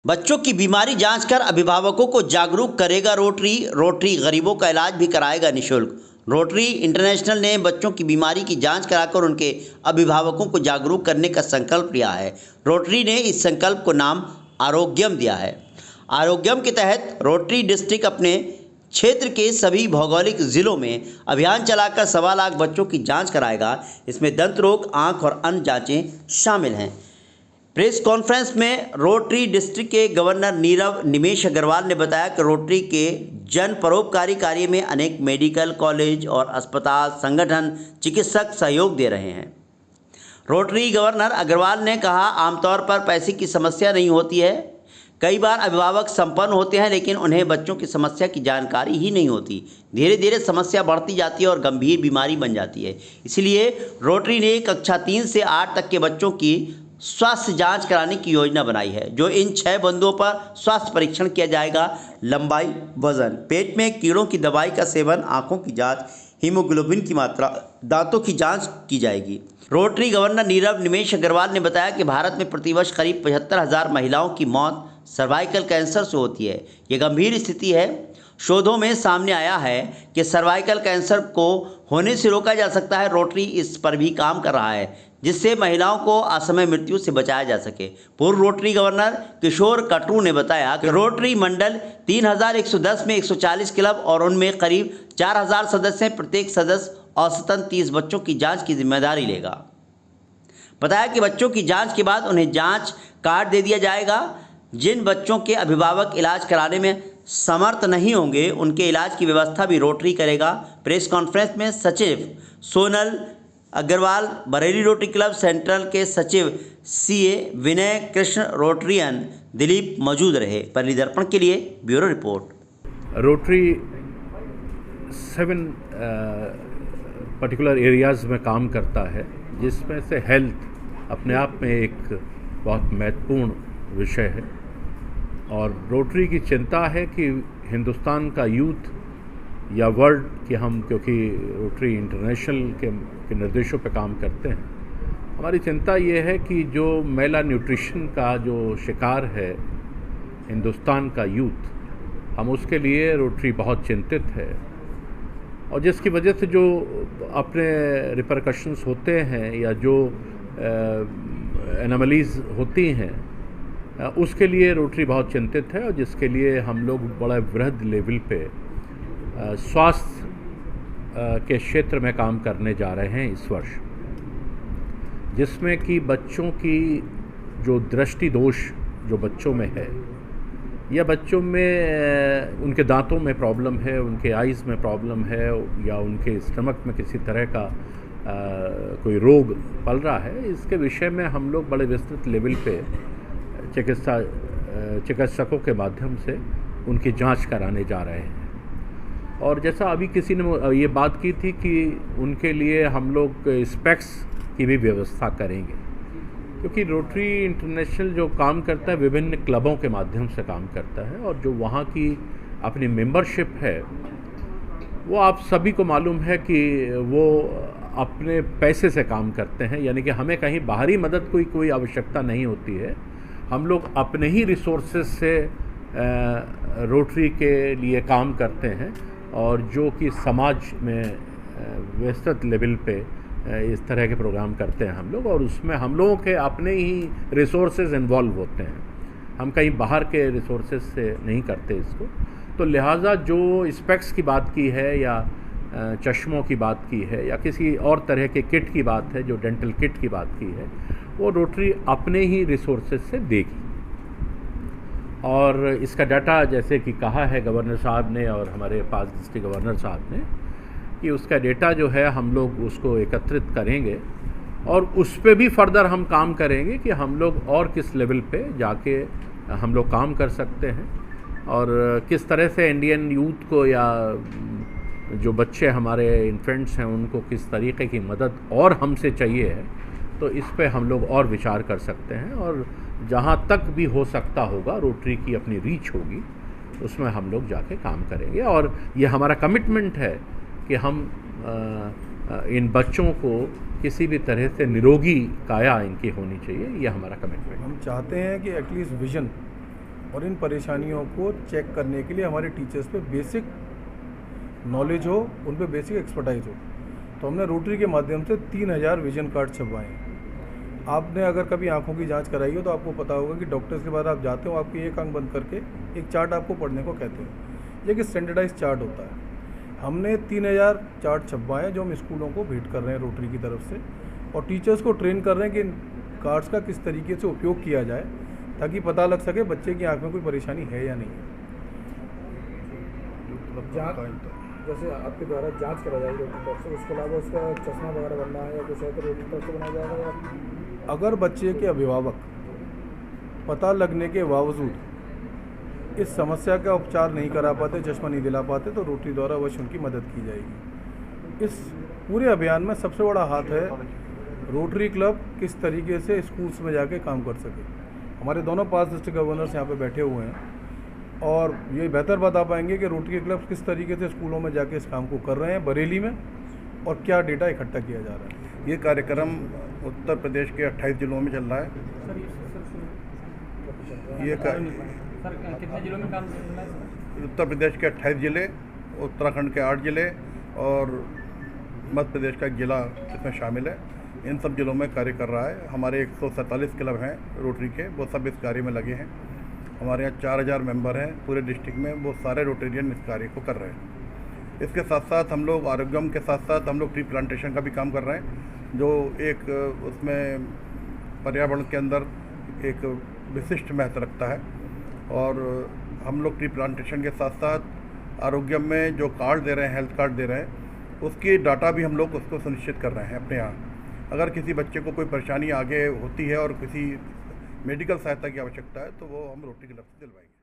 बच्चों की बीमारी जांच कर अभिभावकों को जागरूक करेगा रोटरी। रोटरी गरीबों का इलाज भी कराएगा निःशुल्क। रोटरी इंटरनेशनल ने बच्चों की बीमारी की जांच कराकर उनके अभिभावकों को जागरूक करने का संकल्प लिया है। रोटरी ने इस संकल्प को नाम आरोग्यम दिया है। आरोग्यम के तहत रोटरी डिस्ट्रिक्ट अपने क्षेत्र के सभी भौगोलिक जिलों में अभियान चलाकर 1.25 लाख बच्चों की जांच कराएगा। इसमें दंत रोग, आँख और अन्य जांचें शामिल हैं। प्रेस कॉन्फ्रेंस में रोटरी डिस्ट्रिक्ट के गवर्नर नीरव निमेश अग्रवाल ने बताया कि रोटरी के जन परोपकारी कार्य में अनेक मेडिकल कॉलेज और अस्पताल, संगठन, चिकित्सक सहयोग दे रहे हैं। रोटरी गवर्नर अग्रवाल ने कहा, आमतौर पर पैसे की समस्या नहीं होती है। कई बार अभिभावक संपन्न होते हैं लेकिन उन्हें बच्चों की समस्या की जानकारी ही नहीं होती। धीरे धीरे समस्या बढ़ती जाती है और गंभीर बीमारी बन जाती है। इसलिए रोटरी ने कक्षा 3 से 8 तक के बच्चों की स्वास्थ्य जांच कराने की योजना बनाई है, जो इन 6 बिंदुओं पर स्वास्थ्य परीक्षण किया जाएगा। लंबाई, वजन, पेट में कीड़ों की दवाई का सेवन, आंखों की जांच, हीमोग्लोबिन की मात्रा, दांतों की जांच की जाएगी। रोटरी गवर्नर नीरव निमेश अग्रवाल ने बताया कि भारत में प्रतिवर्ष करीब 75,000 महिलाओं की मौत सर्वाइकल कैंसर से होती है। ये गंभीर स्थिति है। शोधों में सामने आया है कि सर्वाइकल कैंसर को होने से रोका जा सकता है। रोटरी इस पर भी काम कर रहा है जिससे महिलाओं को असमय मृत्यु से बचाया जा सके। पूर्व रोटरी गवर्नर किशोर कटरू ने बताया कि रोटरी मंडल 3110 में 140 क्लब और उनमें करीब 4000 सदस्य हैं। प्रत्येक सदस्य औसतन 30 बच्चों की जांच की जिम्मेदारी लेगा। बताया कि बच्चों की जांच के बाद उन्हें जांच कार्ड दे दिया जाएगा। जिन बच्चों के अभिभावक इलाज कराने में समर्थ नहीं होंगे उनके इलाज की व्यवस्था भी रोटरी करेगा। प्रेस कॉन्फ्रेंस में सचिव Sonal Agarwal, Bareilly rotary club central के सचिव सीए विनय कृष्ण, रोटरियन दिलीप मौजूद रहे। पहली दर्पण के लिए bureau report. Rotary 7 particular areas में काम करता है, जिसमें से हेल्थ अपने आप में एक बहुत महत्वपूर्ण विषय है। और रोटरी की चिंता है कि हिंदुस्तान का यूथ या वर्ल्ड कि हम, क्योंकि रोटरी इंटरनेशनल के निर्देशों पर काम करते हैं, हमारी चिंता ये है कि जो मेला न्यूट्रिशन का जो शिकार है हिंदुस्तान का यूथ, हम उसके लिए रोटरी बहुत चिंतित है। और जिसकी वजह से जो अपने रिपरकशंस होते हैं या जो एनोमलीज होती हैं, उसके लिए रोटरी बहुत चिंतित है। और जिसके लिए हम लोग बड़ा वृहद लेवल पे स्वास्थ्य के क्षेत्र में काम करने जा रहे हैं इस वर्ष, जिसमें कि बच्चों की जो दृष्टि दोष जो बच्चों में है या बच्चों में उनके दांतों में प्रॉब्लम है, उनके आइज़ में प्रॉब्लम है या उनके स्टमक में किसी तरह का कोई रोग पल रहा है, इसके विषय में हम लोग बड़े विस्तृत लेवल पे चिकित्सकों के माध्यम से उनकी जांच कराने जा रहे हैं। और जैसा अभी किसी ने ये बात की थी कि उनके लिए हम लोग स्पेक्स की भी व्यवस्था करेंगे, क्योंकि रोटरी इंटरनेशनल जो काम करता है विभिन्न क्लबों के माध्यम से काम करता है। और जो वहाँ की अपनी मेंबरशिप है वो आप सभी को मालूम है कि वो अपने पैसे से काम करते हैं, यानी कि हमें कहीं बाहरी मदद की कोई आवश्यकता नहीं होती है। हम लोग अपने ही रिसोर्सेज से रोटरी के लिए काम करते हैं और जो कि समाज में विस्तृत लेवल पे इस तरह के प्रोग्राम करते हैं हम लोग, और उसमें हम लोगों के अपने ही रिसोर्सेज इन्वॉल्व होते हैं। हम कहीं बाहर के रिसोर्सेज से नहीं करते इसको। तो लिहाजा जो स्पेक्स की बात की है या चश्मों की बात की है या किसी और तरह के किट की बात है, जो डेंटल किट की बात की है, वो रोटरी अपने ही रिसोर्सेज से देगी। और इसका डाटा जैसे कि कहा है गवर्नर साहब ने और हमारे पास डिस्ट्रिक्ट गवर्नर साहब ने कि उसका डेटा जो है हम लोग उसको एकत्रित करेंगे और उस पे भी फर्दर हम काम करेंगे कि हम लोग और किस लेवल पे जाके हम लोग काम कर सकते हैं और किस तरह से इंडियन यूथ को या जो बच्चे हमारे इन्फेंट्स हैं उनको किस तरीके की मदद और हमसे चाहिए है, तो इस पे हम लोग और विचार कर सकते हैं। और जहाँ तक भी हो सकता होगा रोटरी की अपनी रीच होगी उसमें हम लोग जाके काम करेंगे। और ये हमारा कमिटमेंट है कि हम इन बच्चों को किसी भी तरह से निरोगी काया इनकी होनी चाहिए, ये हमारा कमिटमेंट। हम चाहते हैं कि एटलीस्ट विजन और इन परेशानियों को चेक करने के लिए हमारे टीचर्स पे बेसिक नॉलेज हो, उन पे बेसिक एक्सपर्टाइज हो। तो हमने रोटरी के माध्यम से 3000 विजन कार्ड छपवाए हैं। आपने अगर कभी आंखों की जांच कराई हो तो आपको पता होगा कि डॉक्टर्स के बाद आप जाते हो, आपकी एक आंख बंद करके एक चार्ट आपको पढ़ने को कहते हैं। ये कि स्टैंडर्डाइज चार्ट होता है। हमने 3000 चार्ट छपवाए हैं जो हम स्कूलों को भेंट कर रहे हैं रोटरी की तरफ से, और टीचर्स को ट्रेन कर रहे हैं कि इन कार्ड्स का किस तरीके से उपयोग किया जाए ताकि पता लग सके बच्चे की आँख में कोई परेशानी है या नहीं है। जैसे आपके द्वारा जांच करा जाएगी रोटरी तरफ से, उसके अलावा उसका चश्मा वगैरह बनना है या कुछ है तो रोटरी तरफ से बनाया जाएगा या अगर बच्चे के अभिभावक पता लगने के बावजूद इस समस्या का उपचार नहीं करा पाते, चश्मा नहीं दिला पाते, तो रोटरी द्वारा अवश्य उनकी मदद की जाएगी। इस पूरे अभियान में सबसे बड़ा हाथ है रोटरी क्लब किस तरीके से स्कूल्स में जाके काम कर सके। हमारे दोनों पास डिस्ट्रिक्ट गवर्नर्स यहाँ पे बैठे हुए हैं और ये बेहतर बता पाएंगे कि रोटरी क्लब किस तरीके से स्कूलों में जाके इस काम को कर रहे हैं बरेली में, और क्या डेटा इकट्ठा किया जा रहा है। ये कार्यक्रम उत्तर प्रदेश के 28 जिलों में चल रहा है। ये कितने जिलों में काम चल रहा है? उत्तर प्रदेश के 28 जिले, उत्तराखंड के 8 जिले और मध्य प्रदेश का एक जिला इसमें शामिल है। इन सब जिलों में कार्य कर रहा है। हमारे 147 क्लब हैं रोटरी के, वो सब इस कार्य में लगे हैं। हमारे यहाँ 4000 मेंबर हैं पूरे डिस्ट्रिक्ट में, वो सारे रोटेरियन इस कार्य को कर रहे हैं। इसके साथ साथ हम लोग आरोग्यम के साथ साथ हम लोग ट्री प्लांटेशन का भी काम कर रहे हैं, जो एक उसमें पर्यावरण के अंदर एक विशिष्ट महत्व रखता है। और हम लोग ट्री प्लांटेशन के साथ साथ आरोग्यम में जो कार्ड दे रहे हैं, हेल्थ कार्ड दे रहे हैं, उसकी डाटा भी हम लोग उसको सुनिश्चित कर रहे हैं अपने यहाँ। अगर किसी बच्चे को कोई परेशानी आगे होती है और किसी मेडिकल सहायता की आवश्यकता है तो वो हम रोटरी क्लब से दिलवाएंगे।